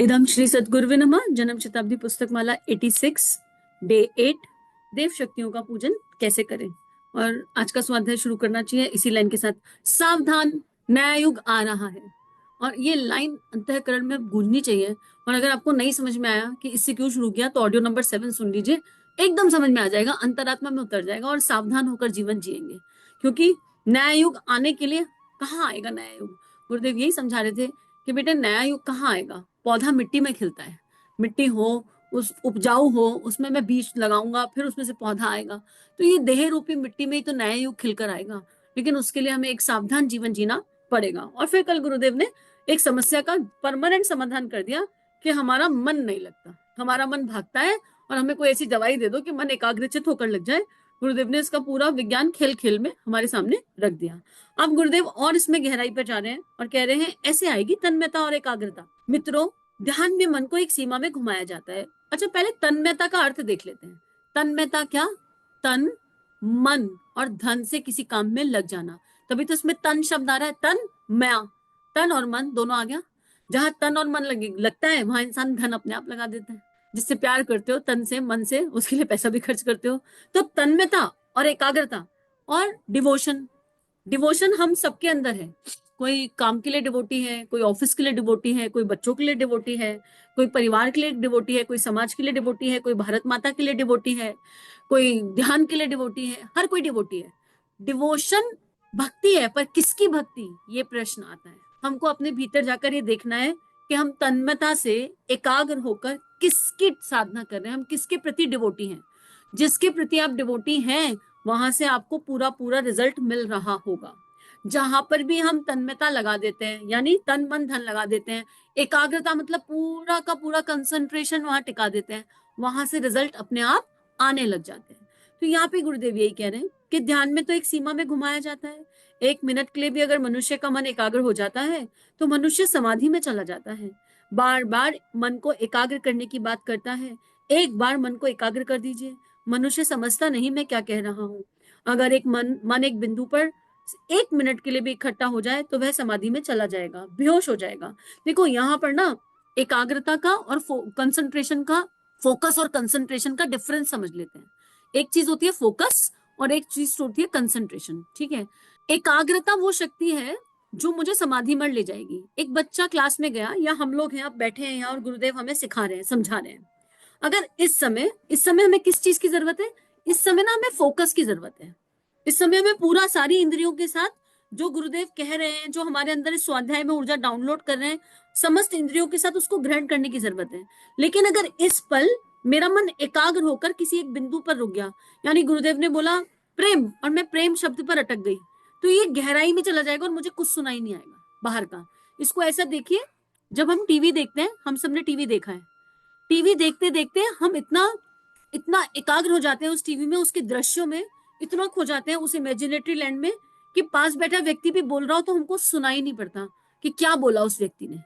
इदम श्री सद्गुरुवे नमः। जन्म शताब्दी पुस्तक माला 86 डे 8 देव शक्तियों का पूजन कैसे करें। और आज का स्वाध्याय शुरू करना चाहिए इसी लाइन के साथ, सावधान नया युग आ रहा है। और ये लाइन अंतःकरण में गूंजनी चाहिए। और अगर आपको नहीं समझ में आया कि इससे क्यों शुरू किया तो ऑडियो नंबर 7 सुन लीजिए, एकदम समझ में आ जाएगा, अंतरात्मा में उतर जाएगा और सावधान होकर जीवन जिएंगे। क्योंकि नया युग आने के लिए कहाँ आएगा नया युग? गुरुदेव यही समझा रहे थे कि बेटे नया युग कहाँ आएगा? पौधा मिट्टी में खिलता है, मिट्टी हो उस उपजाऊ हो, उसमें मैं बीज लगाऊंगा, फिर उसमें से पौधा आएगा। तो ये देह रूपी मिट्टी में ही तो नया युग खिलकर आएगा। लेकिन उसके लिए हमें एक सावधान जीवन जीना पड़ेगा। और फिर कल गुरुदेव ने एक समस्या का परमानेंट समाधान कर दिया कि हमारा मन नहीं लगता, हमारा मन भागता है और हमें कोई ऐसी दवाई दे दो कि मन एकाग्रचित होकर लग जाए। गुरुदेव ने इसका पूरा विज्ञान खेल खेल में हमारे सामने रख दिया। अब गुरुदेव और इसमें गहराई पर जा रहे हैं और कह रहे हैं ऐसे आएगी तन्मयता और एकाग्रता। मित्रों, ध्यान में मन को एक सीमा में घुमाया जाता है। अच्छा, पहले तन्मयता का अर्थ देख लेते हैं। तन्मयता क्या? तन, मन और धन से किसी काम में लग जाना। तभी तो इसमें तन शब्द आ रहा है। तन मया, तन और मन दोनों आ गया। जहां तन और मन लगता है वहां इंसान धन अपने आप लगा देता है। जिससे प्यार करते हो तन से मन से, उसके लिए पैसा भी खर्च करते हो। तो तन्मयता और एकाग्रता और डिवोशन, डिवोशन हम सबके अंदर है। कोई काम के लिए डिवोटी है, कोई ऑफिस के लिए डिवोटी है, कोई बच्चों के लिए डिवोटी है, कोई परिवार के लिए डिवोटी है, कोई समाज के लिए डिवोटी है, कोई भारत माता के लिए डिवोटी है, कोई ध्यान के लिए डिवोटी है। हर कोई डिवोटी है। डिवोशन भक्ति है, पर किसकी भक्ति, ये प्रश्न आता है। हमको अपने भीतर जाकर ये देखना है कि हम तन्मयता से एकाग्र होकर किसकी साधना कर रहे हैं, हम किसके प्रति डिवोटी हैं। जिसके प्रति आप डिवोटी हैं वहां से आपको पूरा पूरा रिजल्ट मिल रहा होगा। जहां पर भी हम तन्मयता लगा देते हैं, यानी तन मन धन लगा देते हैं, एकाग्रता मतलब पूरा का पूरा कंसंट्रेशन वहां टिका देते हैं, वहां से रिजल्ट अपने आप आने लग जाते हैं। तो यहाँ पे गुरुदेव यही कह रहे हैं कि ध्यान में तो एक सीमा में घुमाया जाता है। 1 मिनट के लिए भी अगर मनुष्य का मन एकाग्र हो जाता है तो मनुष्य समाधि में चला जाता है। बार बार मन को एकाग्र करने की बात करता है। एक बार मन को एकाग्र कर दीजिए, मनुष्य समझता नहीं मैं क्या कह रहा हूं। अगर एक मन एक बिंदु पर 1 मिनट के लिए भी इकट्ठा हो जाए तो वह समाधि में चला जाएगा, बेहोश हो जाएगा। देखो यहाँ पर ना एकाग्रता का और कंसंट्रेशन का, फोकस और कंसंट्रेशन का डिफरेंस समझ लेते हैं। एक चीज होती है फोकस और एक चीज होती है कंसंट्रेशन। ठीक है, एकाग्रता वो शक्ति है जो मुझे समाधि में ले जाएगी। एक बच्चा क्लास में गया, या हम लोग हैं, आप बैठे हैं यहाँ और गुरुदेव हमें सिखा रहे हैं, समझा रहे हैं। अगर इस समय हमें किस चीज की जरूरत है? इस समय ना हमें फोकस की जरूरत है। इस समय हमें पूरा सारी इंद्रियों के साथ जो गुरुदेव कह रहे हैं, जो हमारे अंदर इस स्वाध्याय में ऊर्जा डाउनलोड कर रहे हैं, समस्त इंद्रियों के साथ उसको ग्रहण करने की जरूरत है। लेकिन अगर इस पल मेरा मन एकाग्र होकर किसी एक बिंदु पर रुक गया, यानी गुरुदेव ने बोला प्रेम और मैं प्रेम शब्द पर अटक गई, तो ये गहराई में चला जाएगा और मुझे कुछ सुनाई नहीं आएगा बाहर का। इसको ऐसा देखिए, जब हम टीवी देखते हैं, हम सबने टीवी देखा है, टीवी देखते देखते हम इतना इतना एकाग्र हो जाते हैं उस टीवी में, उसके दृश्यों में इतना खो जाते हैं, उस इमेजिनेटरी लैंड में, कि पास बैठा व्यक्ति भी बोल रहा हो तो हमको सुनाई नहीं पड़ता कि क्या बोला उस व्यक्ति ने,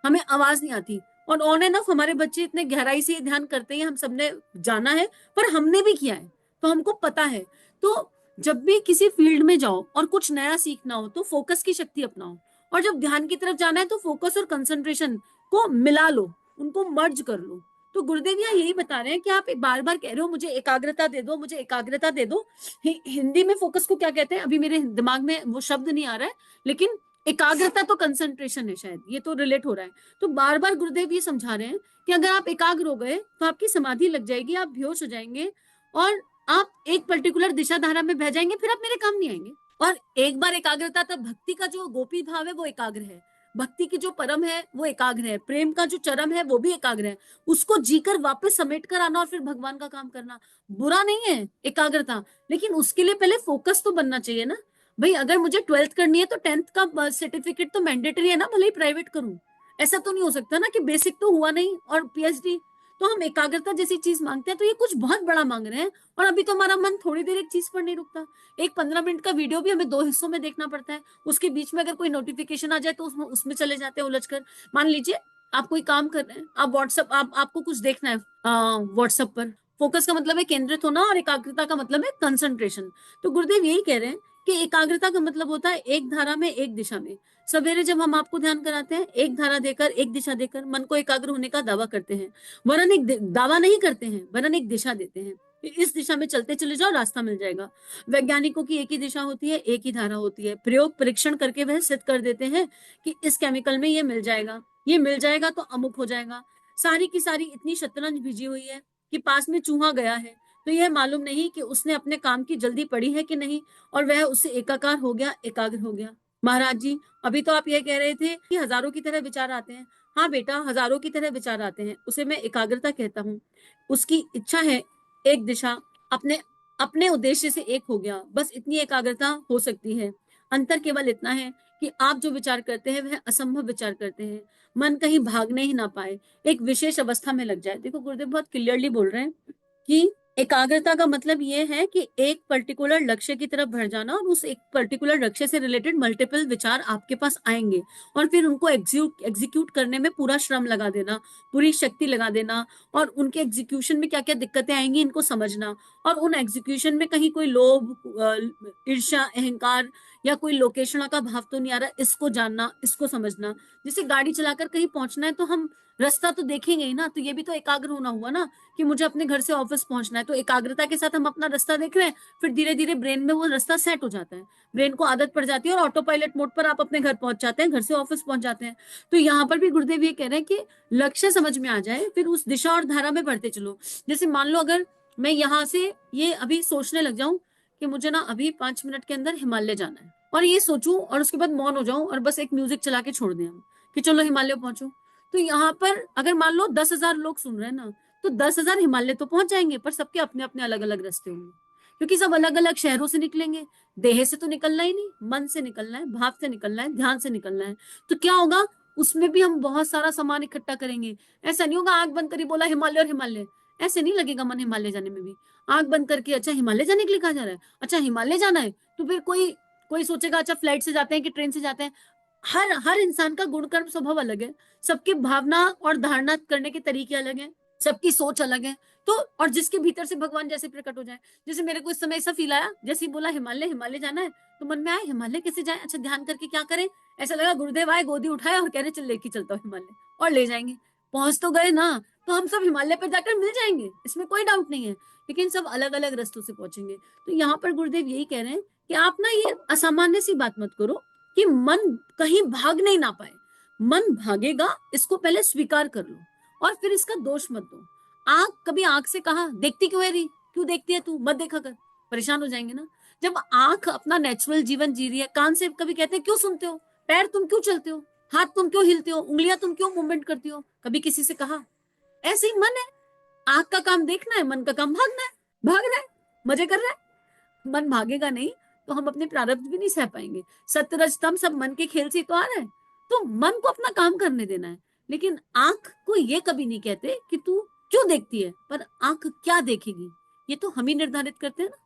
हमें आवाज नहीं आती। और ऑन एंड ऑफ हमारे बच्चे इतने गहराई से ध्यान करते हैं, हम सबने जाना है, पर हमने भी किया है तो हमको पता है। तो जब भी किसी फील्ड में जाओ और कुछ नया सीखना हो तो फोकस की शक्ति अपनाओ, और जब ध्यान की तरफ जाना है तो फोकस और कंसंट्रेशन को मिला लो, उनको मर्ज कर लो। तो गुरुदेव यहाँ यही बता रहे हैं कि आप बार बार कह रहे हो मुझे एकाग्रता दे दो, मुझे एकाग्रता दे दो। हिंदी में फोकस को क्या कहते हैं अभी मेरे दिमाग में वो शब्द नहीं आ रहा है, लेकिन एकाग्रता तो कंसंट्रेशन है, शायद ये तो रिलेट हो रहा है। तो बार बार गुरुदेव ये समझा रहे हैं कि अगर आप एकाग्र हो गए तो आपकी समाधि लग जाएगी, आप बेहोश हो जाएंगे और आप एक पर्टिकुलर दिशा धारा में बह जाएंगे, फिर आप मेरे काम नहीं आएंगे। और एक बार एकाग्रता, तब भक्ति का जो गोपी भाव है वो एकाग्र है, भक्ति की जो परम है वो एकाग्र है, प्रेम का जो चरम है वो भी एकाग्र है। उसको जीकर वापस समेट कर आना और फिर भगवान का काम करना बुरा नहीं है एकाग्रता, लेकिन उसके लिए पहले फोकस तो बनना चाहिए ना भाई। अगर मुझे 12th करनी है तो 10th का सर्टिफिकेट तो मैंडेटरी है ना, भले ही प्राइवेट करूं। ऐसा तो नहीं हो सकता ना कि बेसिक तो हुआ नहीं और पीएचडी। तो हम एकाग्रता जैसी चीज मांगते हैं तो ये कुछ बहुत बड़ा मांग रहे हैं, और अभी तो हमारा मन थोड़ी देर एक चीज पर नहीं रुकता। एक 15 मिनट का वीडियो भी हमें 2 हिस्सों में देखना पड़ता है, उसके बीच में अगर कोई नोटिफिकेशन आ जाए तो उसमें चले जाते हैं उलझ कर। मान लीजिए आप कोई काम कर रहे हैं, आप व्हाट्सएप, आपको कुछ देखना है व्हाट्सएप पर। फोकस का मतलब है केंद्रित होना और एकाग्रता का मतलब है कंसंट्रेशन। तो गुरुदेव यही कह रहे हैं कि एकाग्रता का मतलब होता है एक धारा में, एक दिशा में। सवेरे जब हम आपको ध्यान कराते हैं, एक धारा देकर, एक दिशा देकर मन को एकाग्र होने का दावा करते हैं, वरन एक दावा नहीं करते हैं, वरन एक दिशा देते हैं। इस दिशा में चलते चले जाओ, रास्ता मिल जाएगा। वैज्ञानिकों की एक ही दिशा होती है, एक ही धारा होती है। प्रयोग परीक्षण करके वह सिद्ध कर देते हैं कि इस केमिकल में ये मिल जाएगा, ये मिल जाएगा तो अमुक हो जाएगा। सारी की सारी इतनी शतरंज भिजी हुई है कि पास में चूहा गया है तो यह मालूम नहीं कि उसने अपने काम की जल्दी पड़ी है कि नहीं, और वह उससे एकाकार हो गया, एकाग्र हो गया। महाराज जी, अभी तो आप यह कह रहे थे कि हजारों की तरह विचार आते हैं। हाँ बेटा, हजारों की तरह विचार आते हैं, उसे मैं एकाग्रता कहता हूँ। उसकी इच्छा है एक दिशा, अपने अपने उद्देश्य से एक हो गया, बस इतनी एकाग्रता हो सकती है। अंतर केवल इतना है कि आप जो विचार करते हैं वह असंभव विचार करते हैं। मन कहीं भागने ही ना पाए, एक विशेष अवस्था में लग जाए। देखो गुरुदेव बहुत क्लियरली बोल रहे हैं कि एकाग्रता का मतलब ये है कि एक पर्टिकुलर लक्ष्य की तरफ बढ़ जाना, और उस एक पर्टिकुलर लक्ष्य से रिलेटेड मल्टीपल विचार आपके पास आएंगे, और फिर उनको एग्जीक्यूट करने में पूरा श्रम लगा देना, पूरी शक्ति लगा देना, और उनके एग्जीक्यूशन में क्या क्या दिक्कतें आएंगी इनको समझना, और उन एग्जीक्यूशन में कहीं कोई लोभ, ईर्ष्या, अहंकार या कोई लोकेशना का भाव तो नहीं आ रहा, इसको जानना, इसको समझना। जैसे गाड़ी चलाकर कहीं पहुंचना है तो हम रास्ता तो देखेंगे ही ना, तो ये भी तो एकाग्र होना हुआ ना कि मुझे अपने घर से ऑफिस पहुंचना है, तो एकाग्रता के साथ हम अपना रास्ता देख रहे हैं, फिर धीरे धीरे ब्रेन में वो रास्ता सेट हो जाता है, ब्रेन को आदत पड़ जाती है और ऑटो पायलट मोड पर आप अपने घर पहुंच जाते हैं, घर से ऑफिस पहुंच जाते हैं। तो यहाँ पर भी गुरुदेव ये कह रहे हैं कि लक्ष्य समझ में आ जाए, फिर उस दिशा और धारा में बढ़ते चलो। जैसे मान लो अगर मैं यहाँ से ये अभी सोचने लग जाऊं कि मुझे ना अभी 5 मिनट के अंदर हिमालय जाना है, और ये सोचूं और उसके बाद मौन हो जाऊं और बस एक म्यूजिक चला के छोड़ दें हम कि चलो हिमालय पहुंचो, तो यहाँ पर अगर मान लो 10,000 लोग सुन रहे हैं ना, तो 10,000 हिमालय तो पहुंच जाएंगे, पर सबके अपने अपने अलग अलग रास्ते होंगे, क्योंकि सब अलग अलग शहरों से निकलेंगे। देह से तो निकलना ही नहीं, मन से निकलना है, भाव से निकलना है, ध्यान से निकलना है। तो क्या होगा, उसमें भी हम बहुत सारा सामान इकट्ठा करेंगे। ऐसा नहीं होगा आंख बंद करी बोला हिमालय और हिमालय, ऐसे नहीं लगेगा मन हिमालय जाने में भी। आंख बंद करके अच्छा हिमालय जाने के लिए कहा जा रहा है, अच्छा हिमालय जाना है, तो फिर कोई कोई सोचेगा अच्छा फ्लाइट से जाते हैं कि ट्रेन से जाते हैं। हर हर इंसान का गुण कर्म स्वभाव अलग है, सबकी भावना और धारणा करने के तरीके अलग हैं, सबकी सोच अलग है। तो और जिसके भीतर से भगवान जैसे प्रकट हो जाए, जैसे मेरे को इस समय ऐसा फील आया, जैसे ही बोला हिमालय हिमालय जाना है, तो मन में आया हिमालय कैसे जाए, अच्छा ध्यान करके क्या करें, ऐसा लगा गुरुदेव आए, गोदी उठाए और कह रहे चल लेके चलता हूँ हिमालय, और ले जाएंगे। पहुंच तो गए ना, तो हम सब हिमालय पर जाकर मिल जाएंगे, इसमें कोई डाउट नहीं है, लेकिन सब अलग अलग रास्तों से पहुंचेंगे। तो यहाँ पर गुरुदेव यही कह रहे हैं कि आप ना ये असामान्य सी बात मत करो कि मन कहीं भाग नहीं ना पाए। मन भागेगा, इसको पहले स्वीकार कर लो, और फिर इसका दोष मत दो। आंख, कभी आंख से कहा देखती क्यों है रही, क्यों देखती है तू, मत देखा कर, परेशान हो जाएंगे ना। जब आंख अपना नेचुरल जीवन जी रही है, कान से कभी कहते हैं क्यों सुनते हो, पैर तुम क्यों चलते हो, हाथ तुम क्यों हिलते हो, उंगलियां तुम क्यों मूवमेंट करती हो, कभी किसी से कहा। ऐसे ही मन है, आंख का काम देखना है, मन का काम भागना है, भाग रहा है, मजे कर रहा है। मन भागेगा नहीं तो हम अपने प्रारब्ध भी नहीं सह पाएंगे। सत्य रज तम सब मन के खेल से तो आ रहा है, तो मन को अपना काम करने देना है। लेकिन आंख को ये कभी नहीं कहते कि तू क्यों देखती है, पर आंख क्या देखेगी ये तो हम ही निर्धारित करते हैं ना,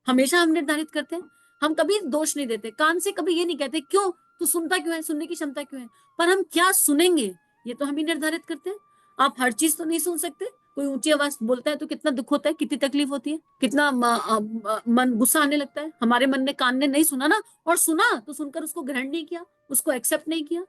हमेशा हम निर्धारित करते हैं। हम कभी दोष नहीं देते, कान से कभी ये नहीं कहते क्यों तू सुनता क्यों है, सुनने की क्षमता क्यों है, पर हम क्या सुनेंगे ये तो हम ही निर्धारित करते हैं। आप हर चीज तो नहीं सुन सकते, कोई ऊंची आवाज बोलता है तो कितना दुख होता है, कितनी तकलीफ होती है, कितना मन गुस्सा आने लगता है। हमारे मन ने, कान ने नहीं सुना ना, और सुना तो सुनकर उसको ग्रहण नहीं किया, उसको एक्सेप्ट नहीं किया,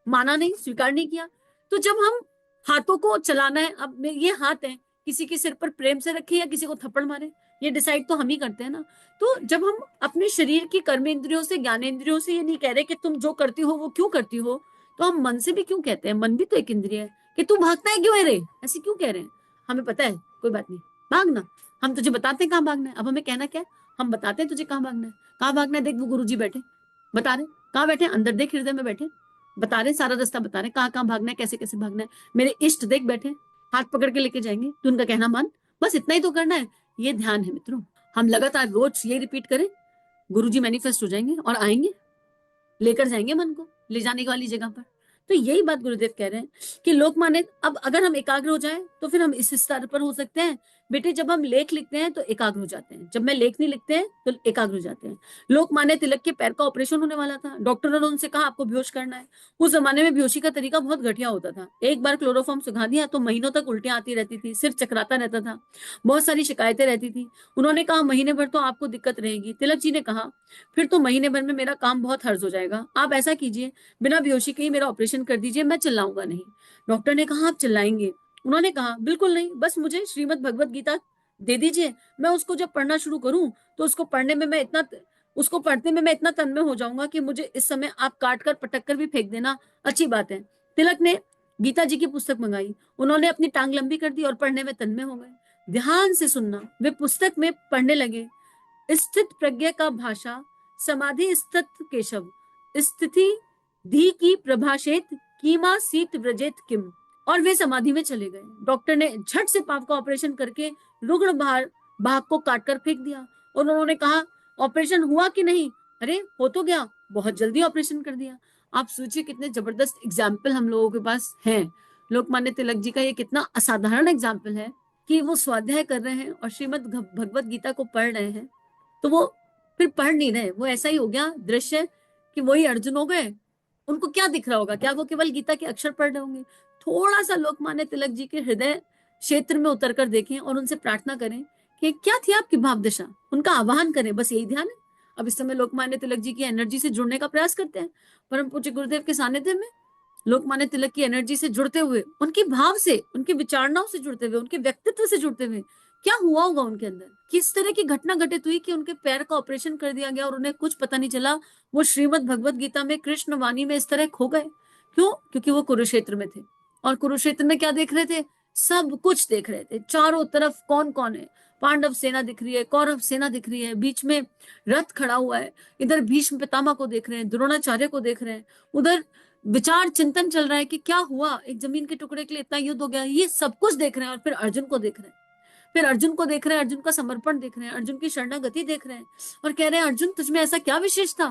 माना नहीं, स्वीकार नहीं किया। तो जब हम हाथों को चलाना है, अब ये हाथ है, किसी के सिर पर प्रेम से रखे या किसी को थप्पड़ मारे, ये डिसाइड तो हम ही करते हैं ना। तो जब हम अपने शरीर की कर्मेंद्रियों से, ज्ञानेंद्रियों से ये नहीं कह रहे कि तुम जो करती हो वो क्यों करती हो, तो हम मन से भी क्यों कहते हैं, मन भी तो एक इंद्रिय है, कि तू भागता है क्यों है रे, ऐसे क्यों कह रहे हैं। हमें पता है कोई बात नहीं, भागना, हम तुझे बताते हैं कहाँ भागना है। अब हमें कहना क्या है, हम बताते हैं तुझे कहाँ भागना है, कहाँ भागना है। देख वो गुरुजी बैठे बता रहे, कहाँ बैठे, अंदर देख, हृदय में बैठे बता रहे, सारा रास्ता बता रहे, कहाँ कहाँ भागना है, कैसे कैसे भागना है। मेरे इष्ट देख बैठे, हाथ पकड़ के लेके जाएंगे, तू उनका कहना मान, बस इतना ही तो करना है। ये ध्यान है मित्रों, हम लगातार रोज ये रिपीट करें, गुरुजी मैनिफेस्ट हो जाएंगे और आएंगे, लेकर जाएंगे मन को ले जाने वाली जगह पर। तो यही बात गुरुदेव कह रहे हैं कि लोकमान्य, अब अगर हम एकाग्र हो जाएं तो फिर हम इस स्तर पर हो सकते हैं। बेटे जब हम लेख लिखते हैं तो एकाग्र हो जाते हैं, जब मैं लेख नहीं लिखते हैं तो एकाग्र हो जाते हैं। लोकमान्य तिलक के पैर का ऑपरेशन होने वाला था, डॉक्टरों ने उनसे कहा आपको बेहोश करना है। उस जमाने में बेहोशी का तरीका बहुत घटिया होता था। एक बार क्लोरोफॉर्म सुखा दिया तो महीनों तक उल्टियां आती रहती थी, सिर चकराता रहता था, बहुत सारी शिकायतें रहती थी। उन्होंने कहा महीने भर तो आपको दिक्कत रहेगी। तिलक जी ने कहा फिर तो महीने भर में मेरा काम बहुत हर्ज हो जाएगा, आप ऐसा कीजिए बिना बेहोशी के ही मेरा ऑपरेशन कर दीजिए, मैं चिल्लाऊंगा नहीं। डॉक्टर ने कहा आप चिल्लाएंगे? उन्होंने कहा बिल्कुल नहीं, बस मुझे श्रीमद् भगवत गीता दे दीजिए, मैं उसको जब पढ़ना शुरू करूं तो उसको पढ़ने में मैं इतना तन्मय हो जाऊंगा कि मुझे इस समय आप काट कर पटक कर भी फेंक देना, अच्छी बात है। तिलक ने गीता जी की पुस्तक मंगाई, उन्होंने अपनी टांग लंबी कर दी और पढ़ने में तन्मय हो गए। ध्यान से सुनना, वे पुस्तक में पढ़ने लगे। स्थित प्रज्ञा का भाषा समाधि स्थित केशव, स्थिति धी की प्रभाषेत कीमा सीत व्रजेत किम। और वे समाधि में चले गए। डॉक्टर ने झट से पाव का ऑपरेशन करके रुग्ण भाग को काटकर फेंक दिया और उन्होंने कहा ऑपरेशन हुआ कि नहीं? अरे हो तो गया, बहुत जल्दी ऑपरेशन कर दिया। आप सोचिए कितने जबरदस्त एग्जाम्पल हम लोगों के पास हैं। लोकमान्य तिलक जी का ये कितना असाधारण एग्जाम्पल है कि वो स्वाध्याय कर रहे हैं और श्रीमद् भगवत गीता को पढ़ रहे हैं, तो वो फिर पढ़ नहीं रहे, वो ऐसा ही हो गया दृश्य कि वही अर्जुन हो गए। उनको क्या दिख रहा होगा? क्या वो केवल गीता के अक्षर पढ़ रहे होंगे? थोड़ा सा लोकमान्य तिलक जी के हृदय क्षेत्र में उतर कर देखें और उनसे प्रार्थना करें कि क्या थी आपकी भाव दशा, उनका आह्वान करें, बस यही ध्यान है। अब इस समय लोकमान्य तिलक जी की एनर्जी से जुड़ने का प्रयास करते हैं, परम पूज्य गुरुदेव के सानिध्य में लोकमान्य तिलक की एनर्जी से जुड़ते हुए, उनकी भाव से, उनकी विचारणाओं से जुड़ते हुए, उनके व्यक्तित्व से जुड़ते हुए, क्या हुआ होगा उनके अंदर, किस तरह की घटना घटित हुई कि उनके पैर का ऑपरेशन कर दिया गया और उन्हें कुछ पता नहीं चला। वो श्रीमद् भगवत गीता में कृष्ण वाणी में इस तरह खो गए। क्यों? क्योंकि वो कुरुक्षेत्र में थे और कुरुक्षेत्र में क्या देख रहे थे? सब कुछ देख रहे थे। चारों तरफ कौन कौन है? पांडव सेना दिख रही है, कौरव सेना दिख रही है, बीच में रथ खड़ा हुआ है, इधर भीष्म पितामह को देख रहे हैं, द्रोणाचार्य को देख रहे हैं, उधर विचार चिंतन चल रहा है कि क्या हुआ, एक जमीन के टुकड़े के लिए इतना युद्ध हो गया, ये सब कुछ देख रहे हैं। और फिर अर्जुन को देख रहे हैं, फिर अर्जुन को देख रहे हैं, अर्जुन का समर्पण देख रहे हैं, अर्जुन की शरणागति देख रहे हैं और कह रहे हैं अर्जुन तुझमें ऐसा क्या विशेष था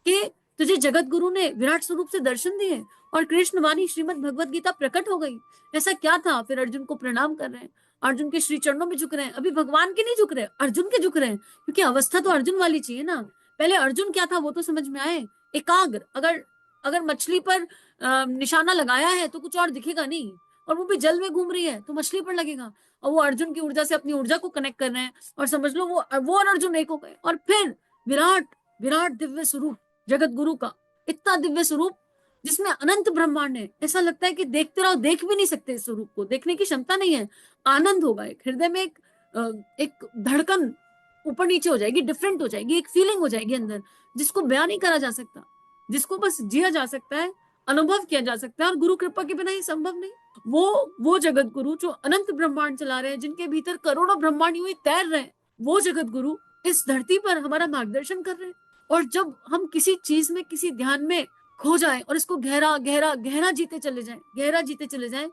कि तुझे जगत गुरु ने विराट स्वरूप से दर्शन दिए और कृष्ण वाणी श्रीमद् भगवत गीता प्रकट हो गई, ऐसा क्या था? फिर अर्जुन को प्रणाम कर रहे हैं, अर्जुन के श्री चरणों में झुक रहे हैं। अभी भगवान के नहीं झुक रहे, अर्जुन के झुक रहे हैं, क्योंकि अवस्था तो अर्जुन वाली चाहिए ना। पहले अर्जुन क्या था वो तो समझ में आए। एकाग्र, अगर अगर मछली पर निशाना लगाया है तो कुछ और दिखेगा नहीं, और वो भी जल में घूम रही है तो मछली पर लगेगा। और वो अर्जुन की ऊर्जा से अपनी ऊर्जा को कनेक्ट कर रहे हैं और समझ लो वो और अर्जुन एक हो गए। और फिर विराट विराट दिव्य स्वरूप जगत गुरु का, इतना दिव्य स्वरूप जिसमें अनंत ब्रह्मांड है। ऐसा लगता है कि देखते रहो, देख भी नहीं सकते, इस स्वरूप को देखने की क्षमता नहीं है। आनंद होगा, एक हृदय में एक धड़कन ऊपर नीचे हो जाएगी, डिफरेंट हो जाएगी, एक फीलिंग हो जाएगी अंदर जिसको बयान नहीं करा जा सकता, जिसको बस जिया जा सकता है, अनुभव किया जा सकता है, और गुरु कृपा के बिना ये संभव नहीं। वो जगत गुरु जो अनंत ब्रह्मांड चला रहे हैं, जिनके भीतर करोड़ों ब्रह्मांड यूं ही तैर रहे हैं, वो जगत गुरु इस धरती पर हमारा मार्गदर्शन कर रहे हैं। और जब हम किसी चीज में, किसी ध्यान में खो जाए और इसको गहरा गहरा गहरा जीते चले जाएं, गहरा जीते चले जाएं,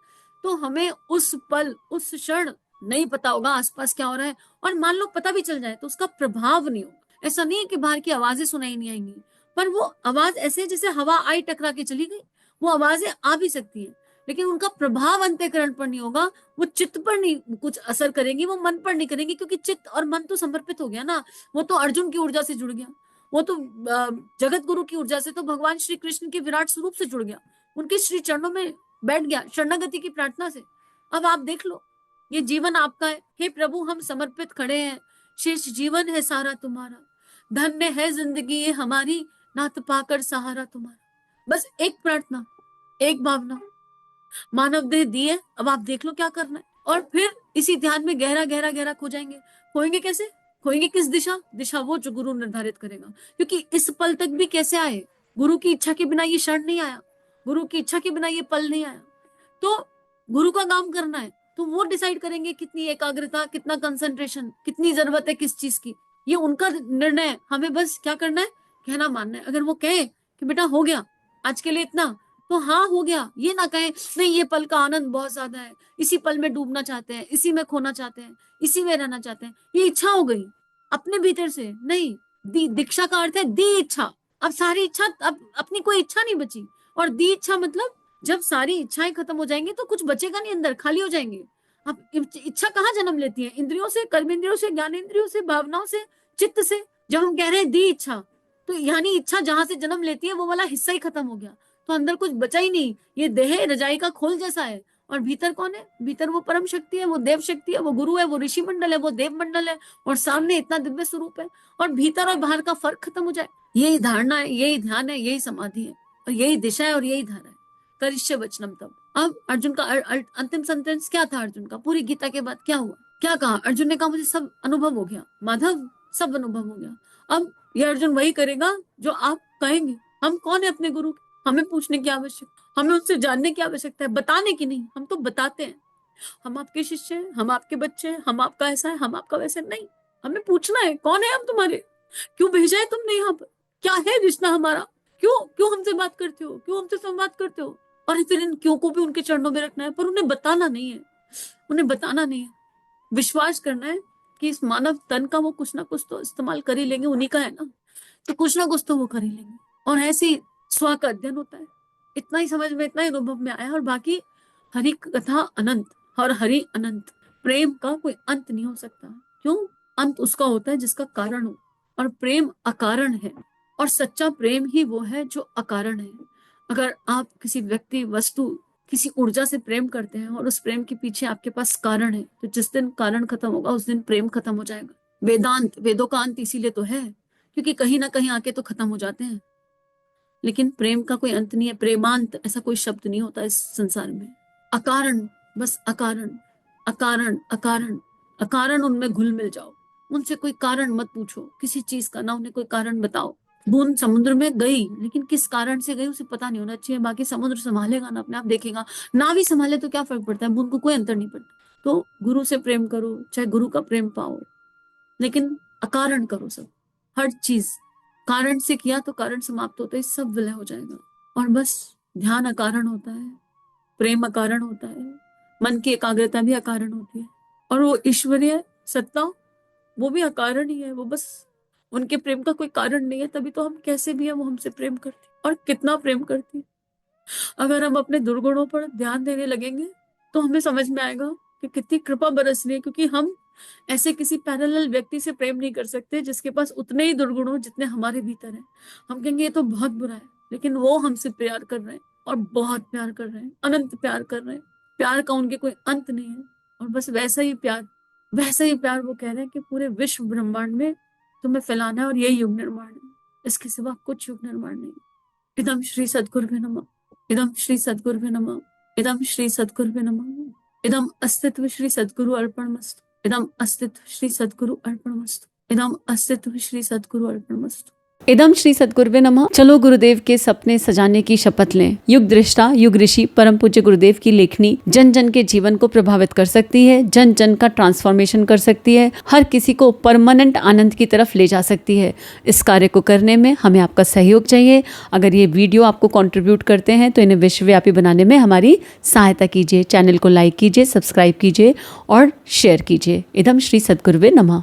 तो हमें उस पल, उस क्षण नहीं पता होगा आसपास क्या हो रहा है। और मान लो पता भी चल जाए तो उसका प्रभाव नहीं होगा। ऐसा नहीं है कि बाहर की आवाजें सुनाई नहीं आएंगी, पर वो आवाज ऐसे जैसे हवा आई टकरा के चली गई। वो आवाजें आ भी सकती हैं लेकिन उनका प्रभाव अंतःकरण पर नहीं होगा, वो चित्त पर नहीं कुछ असर करेंगी, वो मन पर नहीं करेंगी, क्योंकि चित्त और मन तो समर्पित हो गया ना। वो तो अर्जुन की ऊर्जा से जुड़ गया, वो तो जगत गुरु की ऊर्जा से, तो भगवान श्री कृष्ण के विराट स्वरूप से जुड़ गया, उनके श्री चरणों में बैठ गया शरणागति की प्रार्थना से। अब आप देख लो, ये जीवन आपका है। हे प्रभु, हम समर्पित खड़े हैं, शेष जीवन है सारा तुम्हारा, धन्य है जिंदगी ये हमारी, नाथ पाकर सहारा तुम्हारा। बस एक प्रार्थना, एक भावना, मानव देह दी है, अब आप देख लो क्या करना है। और फिर इसी ध्यान में गहरा गहरा गहरा खो जाएंगे। खोएंगे कैसे? खोएंगे किस दिशा? दिशा वो जो गुरु निर्धारित करेगा, क्योंकि इस पल तक भी कैसे आए? गुरु की इच्छा के बिना ये क्षण नहीं आया, गुरु की इच्छा के बिना ये पल नहीं आया। तो गुरु का काम करना है तो वो डिसाइड करेंगे कितनी एकाग्रता, कितना कंसंट्रेशन, कितनी जरूरत है किस चीज की, ये उनका निर्णय है। हमें बस क्या करना है? कहना मानना है। अगर वो कहे कि बेटा हो गया आज के लिए इतना, तो हाँ हो गया। ये ना कहे नहीं ये पल का आनंद बहुत ज्यादा है, इसी पल में डूबना चाहते हैं, इसी में खोना चाहते हैं, इसी में रहना चाहते हैं, ये इच्छा हो गई अपने भीतर से। नहीं, दीक्षा का अर्थ है दी इच्छा। अब सारी इच्छा, अब अपनी कोई इच्छा नहीं बची। और दी इच्छा मतलब जब सारी इच्छाएं खत्म हो जाएंगी तो कुछ बचेगा नहीं, अंदर खाली हो जाएंगे। अब इच्छा कहाँ जन्म लेती है? इंद्रियों से, कर्मेंद्रियों से, ज्ञानेंद्रियों से, भावनाओं से, चित्त से। जब हम कह रहे हैं दी इच्छा, तो यानी इच्छा जहां से जन्म लेती है वो वाला हिस्सा ही खत्म हो गया, तो अंदर कुछ बचा ही नहीं। ये देह रजाई का खोल जैसा है, और भीतर कौन है? भीतर वो परम शक्ति है, वो देव शक्ति है, वो गुरु है, वो ऋषि मंडल है, वो देव मंडल है, और सामने इतना दिव्य स्वरूप है। और भीतर और बाहर का फर्क खत्म हो जाए, यही धारणा है, यही ध्यान है, यही समाधि है, और यही दिशा है, और यही धारा है। करिष्य वचनम तब। अब अर्जुन का अंतिम सेंटेंस क्या था? अर्जुन का पूरी गीता के बाद क्या हुआ? क्या कहा अर्जुन ने? कहा मुझे सब अनुभव हो गया माधव, सब अनुभव हो गया। अब ये अर्जुन वही करेगा जो आप कहेंगे। हम कौन है अपने गुरु? हमें पूछने की आवश्यकता, हमें उससे जानने की आवश्यकता है, बताने की नहीं। हम तो बताते हैं, हम आपके शिष्य हैं, हम आपके बच्चे हैं, हम आपका ऐसा है, हम आपका वैसा नहीं। हमें पूछना है कौन है हम तुम्हारे, क्यों भेजा है तुमने यहाँ पर, क्या है रिश्ता हमारा, क्यों क्यों हमसे बात करते हो, क्यों हमसे संवाद करते हो? और फिर इन क्यों को भी उनके चरणों में रखना है, पर उन्हें बताना नहीं है, उन्हें बताना नहीं है। विश्वास करना है कि इस मानव तन का वो कुछ ना कुछ तो इस्तेमाल कर ही लेंगे, उन्हीं का है ना, तो कुछ ना कुछ तो वो कर ही लेंगे। और ऐसे ही स्व का अध्ययन होता है। इतना ही समझ में, इतना ही अनुभव में आया। और बाकी हरि कथा अनंत, और हरि अनंत। प्रेम का कोई अंत नहीं हो सकता। क्यों? अंत उसका होता है जिसका कारण हो, और प्रेम अकारण है, और सच्चा प्रेम ही वो है जो अकारण है। अगर आप किसी व्यक्ति, वस्तु, किसी ऊर्जा से प्रेम करते हैं और उस प्रेम के पीछे आपके पास कारण है, तो जिस दिन कारण खत्म होगा उस दिन प्रेम खत्म हो जाएगा। वेदांत, वेदों का अंत इसीलिए तो है, क्योंकि कहीं ना कहीं आके तो खत्म हो जाते हैं। लेकिन प्रेम का कोई अंत नहीं है। प्रेमांत ऐसा कोई शब्द नहीं होता इस संसार में। अकारण, बस अकारण, अकारण, अकारण, अकारण उनमें घुल मिल जाओ। उनसे कोई कारण मत पूछो किसी चीज का, ना उन्हें कोई कारण बताओ। बूंद समुद्र में गई, लेकिन किस कारण से गई उसे पता नहीं होना चाहिए। बाकी समुद्र संभालेगा ना, अपने आप देखेगा। ना भी संभाले तो क्या फर्क पड़ता है, बूंद को कोई अंतर नहीं पड़ता। तो गुरु से प्रेम करो, चाहे गुरु का प्रेम पाओ, लेकिन अकारण करो सब। हर चीज कारण से किया तो कारण समाप्त होता है, सब विलय हो जाएगा। और बस ध्यान अकारण होता है, प्रेम अकारण होता है, मन की एकाग्रता भी अकारण होती है, और वो ईश्वरीय सत्ता वो भी अकारण ही है। वो बस, उनके प्रेम का कोई कारण नहीं है, तभी तो हम कैसे भी है वो हमसे प्रेम करती, और कितना प्रेम करती। अगर हम अपने दुर्गुणों पर ध्यान देने लगेंगे तो हमें समझ में आएगा कि कितनी कृपा बरस रही है, क्योंकि हम ऐसे किसी पैरेलल व्यक्ति से प्रेम नहीं कर सकते जिसके पास उतने ही दुर्गुण हो जितने हमारे भीतर हैं। हम कहेंगे ये तो बहुत बुरा है, लेकिन वो हमसे प्यार कर रहे हैं, और बहुत प्यार कर रहे हैं, अनंत प्यार कर रहे हैं। प्यार का उनके कोई अंत नहीं है। और बस वैसा ही प्यार, वैसा ही प्यार वो कह रहे हैं कि पूरे विश्व ब्रह्मांड में तुम्हें फैलाना है, और यही युग निर्माण है, इसके सिवा कुछ युग निर्माण नहीं। इदम श्री सद्गुरुभ्यो नमः, इदम श्री सद्गुरुभ्यो नमः, इदम श्री सद्गुरुभ्यो नमः, इदम अस्तित्व श्री सद्गुरु अर्पणमस्तु, इदम अस्तित्व श्री सद्गुरु अर्पणमस्तु, इदम अस्तित्व श्री सद्गुरु अर्पणमस्तु। इदम श्री सद्गुरुवे नमः। चलो गुरुदेव के सपने सजाने की शपथ लें। युग दृष्टा, युग ऋषि, परम पूज्य गुरुदेव की लेखनी जन जन के जीवन को प्रभावित कर सकती है, जन जन का ट्रांसफॉर्मेशन कर सकती है, हर किसी को परमानेंट आनंद की तरफ ले जा सकती है। इस कार्य को करने में हमें आपका सहयोग चाहिए। अगर ये वीडियो आपको कंट्रीब्यूट करते हैं तो इन्हें विश्वव्यापी बनाने में हमारी सहायता कीजिए। चैनल को लाइक कीजिए, सब्सक्राइब कीजिए और शेयर कीजिए। इदम श्री सद्गुरुवे नमः।